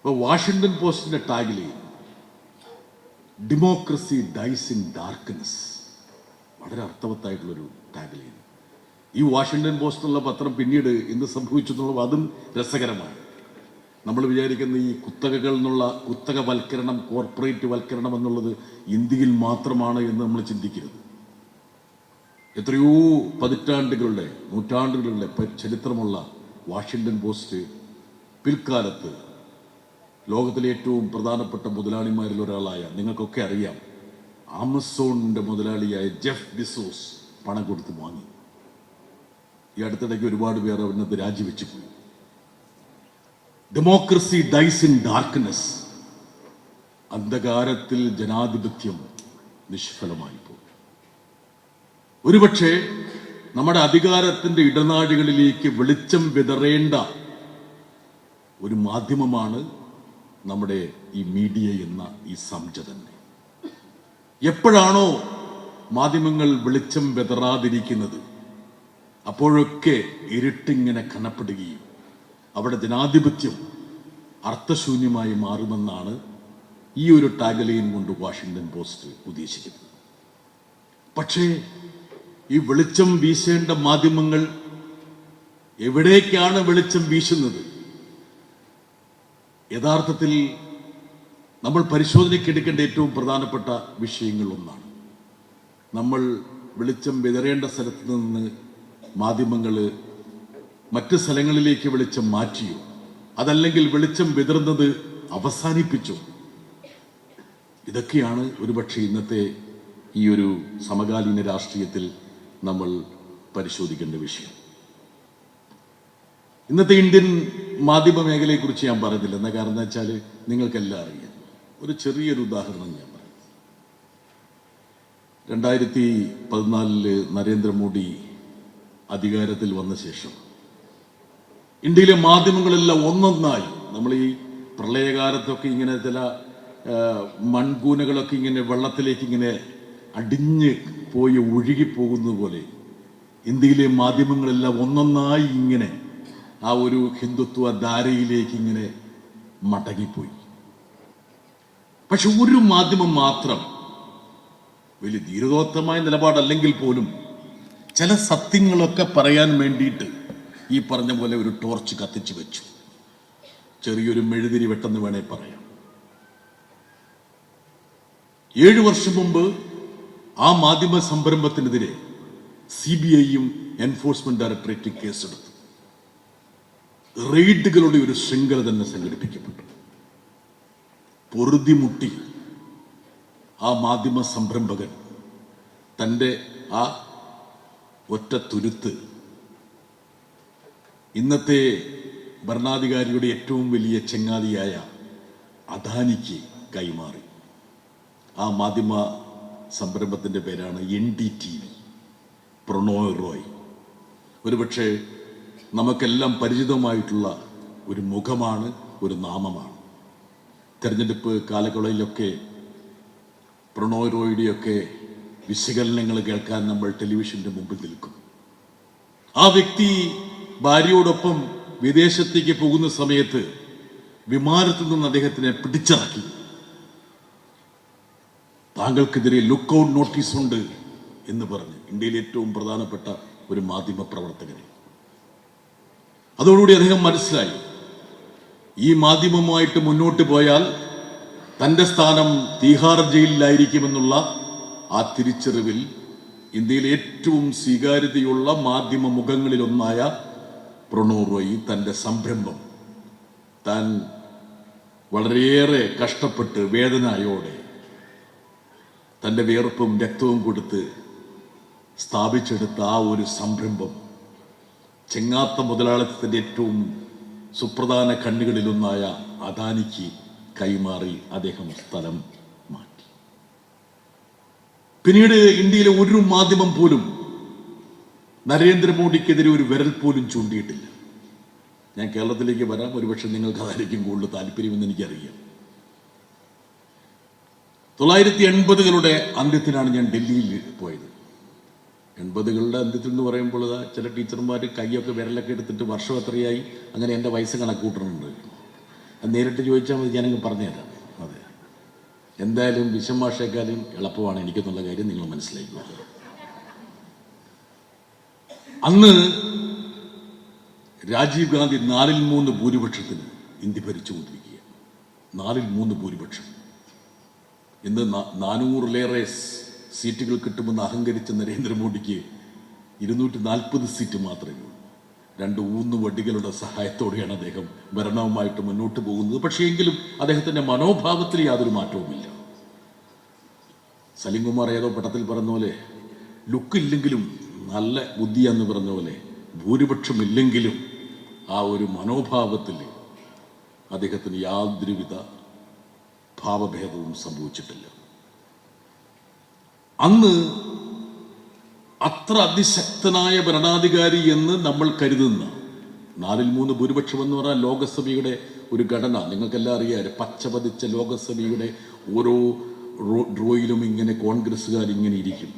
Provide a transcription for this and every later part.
ഇപ്പോൾ വാഷിംഗ്ടൺ പോസ്റ്റിന്റെ ടാഗിൽ democracy dyes in darkness, വളരെ അർത്ഥവത്തായിട്ടുള്ളൊരു ടാഗിൽ. ഈ വാഷിംഗ്ടൺ പോസ്റ്റിലുള്ള പത്രം പിന്നീട് എന്ത് സംഭവിച്ചു എന്നുള്ളത് അതും രസകരമാണ്. നമ്മൾ വിചാരിക്കുന്ന ഈ കുത്തകകൾ എന്നുള്ള കുത്തകവൽക്കരണം, കോർപ്പറേറ്റ് വൽക്കരണം എന്നുള്ളത് ഇന്ത്യയിൽ മാത്രമാണ് എന്ന് നമ്മൾ ചിന്തിക്കരുത്. എത്രയോ പതിറ്റാണ്ടുകളുടെ നൂറ്റാണ്ടുകളുടെ ചരിത്രമുള്ള വാഷിംഗ്ടൺ പോസ്റ്റ് പിൽക്കാലത്ത് ലോകത്തിലെ ഏറ്റവും പ്രധാനപ്പെട്ട മുതലാളിമാരിൽ ഒരാളായ, നിങ്ങൾക്കൊക്കെ അറിയാം, ആമസോണിന്റെ മുതലാളിയായ ജെഫ് ബിസോസ് പണം കൊടുത്ത് വാങ്ങി. ഈ അടുത്തിടയ്ക്ക് ഒരുപാട് പേർ അവിടുന്ന് രാജിവെച്ചു പോയി. ഡെമോക്രസി ഡൈസ് ഇൻ ഡാർക്ക്നെസ്, അന്ധകാരത്തിൽ ജനാധിപത്യം നിഷ്ഫലമായി പോകും. ഒരുപക്ഷെ നമ്മുടെ അധികാരത്തിന്റെ ഇടനാഴികളിലേക്ക് വെളിച്ചം വിതറേണ്ട ഒരു മാധ്യമമാണ് നമ്മുടെ ഈ മീഡിയ എന്ന ഈ സംജ തന്നെ. എപ്പോഴാണോ മാധ്യമങ്ങൾ വെളിച്ചം വിതറാതിരിക്കുന്നത്, അപ്പോഴൊക്കെ ഇരുട്ടിങ്ങനെ കനപ്പെടുകയും അവിടെ ജനാധിപത്യം അർത്ഥശൂന്യമായി മാറുമെന്നാണ് ഈ ഒരു ടാഗ്ലൈൻ കൊണ്ട് വാഷിംഗ്ടൺ പോസ്റ്റ് ഉദ്ദേശിക്കുന്നത്. പക്ഷേ ഈ വെളിച്ചം വീശേണ്ട മാധ്യമങ്ങൾ എവിടേക്കാണ് വെളിച്ചം വീശുന്നത്? യഥാർത്ഥത്തിൽ നമ്മൾ പരിശോധനയ്ക്കെടുക്കേണ്ട ഏറ്റവും പ്രധാനപ്പെട്ട വിഷയങ്ങൾ ഒന്നാണ്. നമ്മൾ വെളിച്ചം വിതറേണ്ട സ്ഥലത്ത് നിന്ന് മാധ്യമങ്ങൾ മറ്റ് സ്ഥലങ്ങളിലേക്ക് വെളിച്ചം മാറ്റിയോ, അതല്ലെങ്കിൽ വെളിച്ചം വിതറുന്നത് അവസാനിപ്പിച്ചോ? ഇതൊക്കെയാണ് ഒരുപക്ഷെ ഇന്നത്തെ ഈ ഒരു സമകാലീന രാഷ്ട്രീയത്തിൽ നമ്മൾ പരിശോധിക്കേണ്ട വിഷയം. ഇന്നത്തെ ഇന്ത്യൻ മാധ്യമ മേഖലയെക്കുറിച്ച് ഞാൻ പറഞ്ഞില്ല. എന്താ കാരണം എന്ന് വെച്ചാൽ നിങ്ങൾക്കെല്ലാം അറിയാം. ഒരു ചെറിയൊരു ഉദാഹരണം ഞാൻ പറയാം. 2014 നരേന്ദ്രമോദി അധികാരത്തിൽ വന്ന ശേഷം ഇന്ത്യയിലെ മാധ്യമങ്ങളെല്ലാം ഒന്നൊന്നായി, നമ്മൾ ഈ പ്രളയകാലത്തൊക്കെ ഇങ്ങനെ ചില മൺകൂനകളൊക്കെ ഇങ്ങനെ വെള്ളത്തിലേക്ക് ഇങ്ങനെ അടിഞ്ഞ് പോയി ഒഴുകിപ്പോകുന്നത് പോലെ ഇന്ത്യയിലെ മാധ്യമങ്ങളെല്ലാം ഒന്നൊന്നായി ഇങ്ങനെ ആ ഒരു ഹിന്ദുത്വ ധാരയിലേക്ക് ഇങ്ങനെ മടങ്ങിപ്പോയി. പക്ഷെ ഒരു മാധ്യമം മാത്രം വലിയ ധീരോദാത്തമായ നിലപാടല്ലെങ്കിൽ പോലും ചില സത്യങ്ങളൊക്കെ പറയാൻ വേണ്ടിയിട്ട് ഈ പറഞ്ഞ പോലെ ഒരു ടോർച്ച് കത്തിച്ചു വെച്ചു. ചെറിയൊരു മെഴുതിരി വെട്ടെന്ന് വേണേ പറയാം. 7 വർഷം മുമ്പ് ആ മാധ്യമ സംരംഭത്തിനെതിരെ CBIയും എൻഫോഴ്സ്മെന്റ് ഡയറക്ടറേറ്റ് കേസെടുത്തു. റെയ്ഡുകളുടെ ഒരു ശൃംഖല തന്നെ സംഘടിപ്പിക്കപ്പെട്ടു. പൊറുതിമുട്ടി ആ മാധ്യമ സംരംഭകൻ തൻ്റെ ആ ഒറ്റ തുരുത്ത് ഇന്നത്തെ ഭരണാധികാരിയുടെ ഏറ്റവും വലിയ ചങ്ങാതിയായ അദാനിക്ക് കൈമാറി. ആ മാധ്യമ സംരംഭത്തിൻ്റെ പേരാണ് NDTV, പ്രണോയ് റോയ്. ഒരുപക്ഷെ നമുക്കെല്ലാം പരിചിതമായിട്ടുള്ള ഒരു മുഖമാണ്, ഒരു നാമമാണ്. തെരഞ്ഞെടുപ്പ് കാലങ്ങളിലൊക്കെ പ്രണോയ് റോയിയുടെയൊക്കെ വിശകലനങ്ങൾ കേൾക്കാൻ നമ്മൾ ടെലിവിഷന്റെ മുമ്പിൽ നിൽക്കും. ആ വ്യക്തി ഭാര്യയോടൊപ്പം വിദേശത്തേക്ക് പോകുന്ന സമയത്ത് വിമാനത്തിൽ നിന്ന് അദ്ദേഹത്തിനെ പിടിച്ചിറക്കി. താങ്കൾക്കെതിരെ ലുക്കൌട്ട് നോട്ടീസ് ഉണ്ട് എന്ന് പറഞ്ഞ് ഇന്ത്യയിലെ ഏറ്റവും പ്രധാനപ്പെട്ട ഒരു മാധ്യമ പ്രവർത്തകനെ. അതോടുകൂടി അദ്ദേഹം മനസ്സിലായി, ഈ മാധ്യമവുമായിട്ട് മുന്നോട്ട് പോയാൽ തന്റെ സ്ഥാനം തീഹാർ ജയിലിലായിരിക്കുമെന്നുള്ള ആ തിരിച്ചറിവിൽ ഇന്ത്യയിലെ ഏറ്റവും സ്വീകാര്യതയുള്ള മാധ്യമ മുഖങ്ങളിലൊന്നായ പ്രണോയ് റോയ് തന്റെ സംരംഭം താൻ വളരെയേറെ കഷ്ടപ്പെട്ട് വേദനയോടെ തന്റെ വിയർപ്പും രക്തവും കൊടുത്ത് സ്ഥാപിച്ചെടുത്ത ആ ഒരു സംരംഭം ചെങ്ങാത്ത മുതലാളിത്തത്തിന്റെ ഏറ്റവും സുപ്രധാന കണ്ണുകളിലൊന്നായ അദാനിക്ക് കൈമാറി അദ്ദേഹം സ്ഥലം മാറ്റി. പിന്നീട് ഇന്ത്യയിലെ ഒരു മാധ്യമം പോലും നരേന്ദ്രമോദിക്കെതിരെ ഒരു വിരൽ പോലും ചൂണ്ടിയിട്ടില്ല. ഞാൻ കേരളത്തിലേക്ക് വരാം, ഒരുപക്ഷെ നിങ്ങൾക്ക് അതായിരിക്കും കൂടുതൽ താല്പര്യമെന്ന് എനിക്കറിയാം. 1980കളുടെ അന്ത്യത്തിനാണ് ഞാൻ ഡൽഹിയിൽ പോയത്. 80കളുടെ അന്ത്യത്തിൽ എന്ന് പറയുമ്പോൾ ചില ടീച്ചർമാർ കൈയൊക്കെ വിരലൊക്കെ എടുത്തിട്ട് വർഷം എത്രയായി അങ്ങനെ എൻ്റെ വയസ്സ് കണക്കൂട്ടുന്നുണ്ട്. അത് നേരിട്ട് ചോദിച്ചാൽ മതി, ഞാനങ്ങ് പറഞ്ഞുതരാം. അതെ, എന്തായാലും വിഷം മാഷേക്കാളും എളുപ്പമാണ് എനിക്കെന്നുള്ള കാര്യം നിങ്ങൾ മനസ്സിലാക്കുക. അന്ന് രാജീവ് ഗാന്ധി 4/3 ഭൂരിപക്ഷത്തിന് ഇന്ത്യ ഭരിച്ചുകൊണ്ടിരിക്കുക. 4/3 ഭൂരിപക്ഷം. ഇന്ന് 400-ലേറെ സീറ്റുകൾ കിട്ടുമെന്ന് അഹങ്കരിച്ച നരേന്ദ്രമോദിക്ക് 240 സീറ്റ് മാത്രമേ ഉള്ളൂ. 2 ഊന്നുവടികളുടെ സഹായത്തോടെയാണ് അദ്ദേഹം ഭരണവുമായിട്ട് മുന്നോട്ട് പോകുന്നത്. പക്ഷേ എങ്കിലും അദ്ദേഹത്തിന്റെ മനോഭാവത്തിൽ യാതൊരു മാറ്റവുമില്ല. സലിംകുമാർ ഏതോ പട്ടത്തിൽ പറഞ്ഞ പോലെ, ലുക്കില്ലെങ്കിലും നല്ല ബുദ്ധിയെന്ന് പറഞ്ഞ പോലെ, ഭൂരിപക്ഷമില്ലെങ്കിലും ആ ഒരു മനോഭാവത്തിൽ അദ്ദേഹത്തിന് യാതൊരുവിധ ഭാവഭേദവും സംഭവിച്ചിട്ടില്ല. അന്ന് അത്ര അതിശക്തനായ ഭരണാധികാരി എന്ന് നമ്മൾ കരുതുന്ന 4/3 ഭൂരിപക്ഷം എന്ന് പറഞ്ഞാൽ ലോകസഭയുടെ ഒരു ഘടന നിങ്ങൾക്കെല്ലാം അറിയാം. പച്ചപതിച്ച ലോകസഭയുടെ ഓരോ ഡ്രോയിലും ഇങ്ങനെ കോൺഗ്രസ്സുകാർ ഇങ്ങനെ ഇരിക്കും.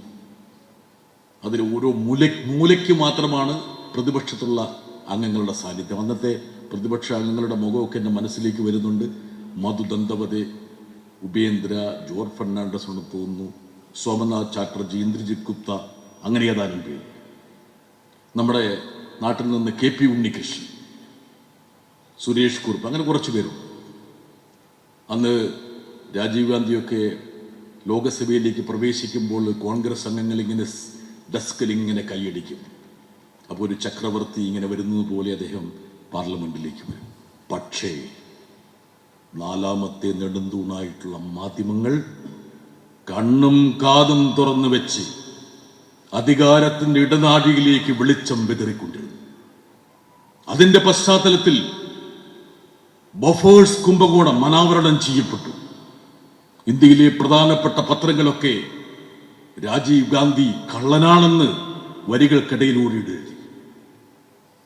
അതിൽ ഓരോ മൂലയ്ക്ക് മാത്രമാണ് പ്രതിപക്ഷത്തുള്ള അംഗങ്ങളുടെ സാന്നിധ്യം. അന്നത്തെ പ്രതിപക്ഷ അംഗങ്ങളുടെ മുഖമൊക്കെ എൻ്റെ മനസ്സിലേക്ക് വരുന്നുണ്ട്. മധു ദന്തവതെ, ഉപേന്ദ്ര, ജോർജ് ഫെർണാണ്ടസ് എന്ന് തോന്നുന്നു, സോമനാഥ് ചാറ്റർജി, ഇന്ദ്രജിത് ഗുപ്ത, അങ്ങനെ ഏതാനും പേര്. നമ്മുടെ നാട്ടിൽ നിന്ന് KP ഉണ്ണികൃഷ്ണൻ, സുരേഷ് കുറുപ്പ്, അങ്ങനെ കുറച്ച് പേരും. അന്ന് രാജീവ് ഗാന്ധിയൊക്കെ ലോകസഭയിലേക്ക് പ്രവേശിക്കുമ്പോൾ കോൺഗ്രസ് അംഗങ്ങൾ ഇങ്ങനെ ഡെസ്കിൽ ഇങ്ങനെ കൈയടിക്കും. അപ്പോൾ ഒരു ചക്രവർത്തി ഇങ്ങനെ വരുന്നത് പോലെ അദ്ദേഹം പാർലമെന്റിലേക്ക് വരും. പക്ഷേ 4ാമത്തെ നെടുന്തൂണായിട്ടുള്ള മാധ്യമങ്ങൾ കണ്ണും കാതും തുറന്നു വെച്ച് അധികാരത്തിന്റെ ഇടനാഴിയിലേക്ക് വെളിച്ചം വിതറിക്കൊണ്ടിരുന്നു. അതിന്റെ പശ്ചാത്തലത്തിൽ ബൊഫേഴ്സ് കുംഭകോണം അനാവരണം ചെയ്യപ്പെട്ടു. ഇന്ത്യയിലെ പ്രധാനപ്പെട്ട പത്രങ്ങളൊക്കെ രാജീവ് ഗാന്ധി കള്ളനാണെന്ന് വരികൾക്കിടയിലൂടെ എഴുതി.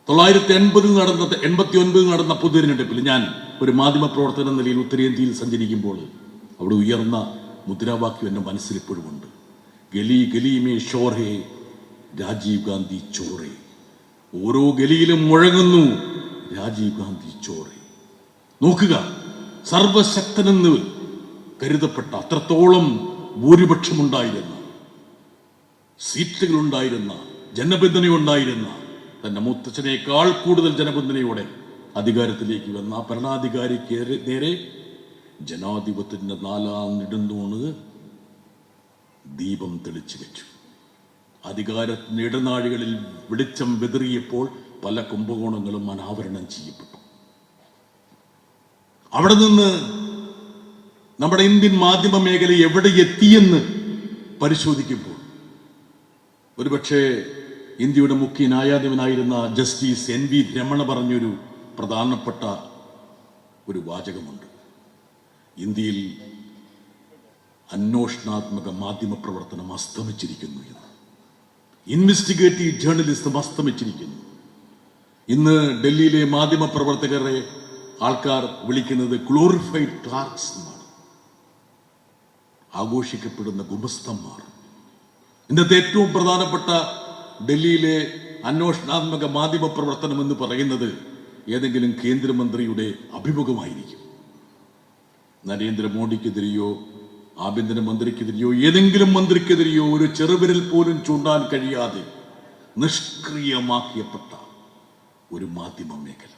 1989 നടന്ന പൊതുതിരഞ്ഞെടുപ്പിൽ ഞാൻ ഒരു മാധ്യമ പ്രവർത്തകൻ എന്ന നിലയിൽ ഉത്തരേന്ത്യയിൽ സഞ്ചരിക്കുമ്പോൾ അവിടെ ഉയർന്ന മുദ്രാവാക്യം എൻ്റെ മനസ്സിൽ ഇപ്പോഴുമുണ്ട്. ഗലി ഗലി മേ ഷോർ ഹേ, രാജീവ് ഗാന്ധി ചോറേ. ഓരോ ഗലിയിലും മുഴങ്ങുന്നു രാജീവ് ഗാന്ധി ചോറേ. നോക്കുക, സർവശക്തനെന്ന് കരുതപ്പെട്ട അത്രത്തോളം ഭൂരിപക്ഷമുണ്ടായിരുന്ന, സീറ്റുകളുണ്ടായിരുന്ന, ജനപിന്തുണയുണ്ടായിരുന്ന, തന്റെ മുത്തച്ഛനേക്കാൾ കൂടുതൽ ജനപിന്തുണയോടെ അധികാരത്തിലേക്ക് വന്ന ഭരണാധികാരിക്ക് നേരെ ജനാധിപത്യത്തിന്റെ 4ാം നെടുന്തൂണ് ദീപം തെളിച്ചു വെച്ചു. അധികാരത്തിന്റെ ഇടനാഴികളിൽ വെളിച്ചം വിതറിയപ്പോൾ പല കുംഭകോണങ്ങളും അനാവരണം ചെയ്യപ്പെട്ടു. അവിടെ നിന്ന് നമ്മുടെ ഇന്ത്യൻ മാധ്യമ മേഖല എവിടെ എത്തിയെന്ന് പരിശോധിക്കുമ്പോൾ ഒരുപക്ഷെ ഇന്ത്യയുടെ മുഖ്യ ന്യായാധിപനായിരുന്ന ജസ്റ്റിസ് NV രമണ പറഞ്ഞൊരു പ്രധാനപ്പെട്ട ഒരു വാചകമുണ്ട്. ഇന്ത്യയിൽ അന്വേഷണാത്മക മാധ്യമ പ്രവർത്തനം അസ്തമിച്ചിരിക്കുന്നു എന്ന്. ഇൻവെസ്റ്റിഗേറ്റീവ് ജേർണലിസം അസ്തമിച്ചിരിക്കുന്നു. ഇന്ന് ഡൽഹിയിലെ മാധ്യമ പ്രവർത്തകരെ ആൾക്കാർ വിളിക്കുന്നത് ഗ്ലോറിഫൈഡ് ക്ലാർക്സ് എന്നാണ്. ആഘോഷിക്കപ്പെടുന്ന ഗുമസ്തന്മാർ. ഇന്നത്തെ ഏറ്റവും പ്രധാനപ്പെട്ട ഡൽഹിയിലെ അന്വേഷണാത്മക മാധ്യമ പ്രവർത്തനം എന്ന് പറയുന്നത് ഏതെങ്കിലും കേന്ദ്രമന്ത്രിയുടെ അഭിമുഖമായിരിക്കും. നരേന്ദ്രമോദിക്കെതിരെയോ ആഭ്യന്തരമന്ത്രിക്കെതിരെയോ ഏതെങ്കിലും മന്ത്രിക്കെതിരെയോ ഒരു ചെറുവിരൽ പോലും ചൂണ്ടാൻ കഴിയാതെ നിഷ്ക്രിയമാക്കിയപ്പെട്ട ഒരു മാധ്യമ മേഖല.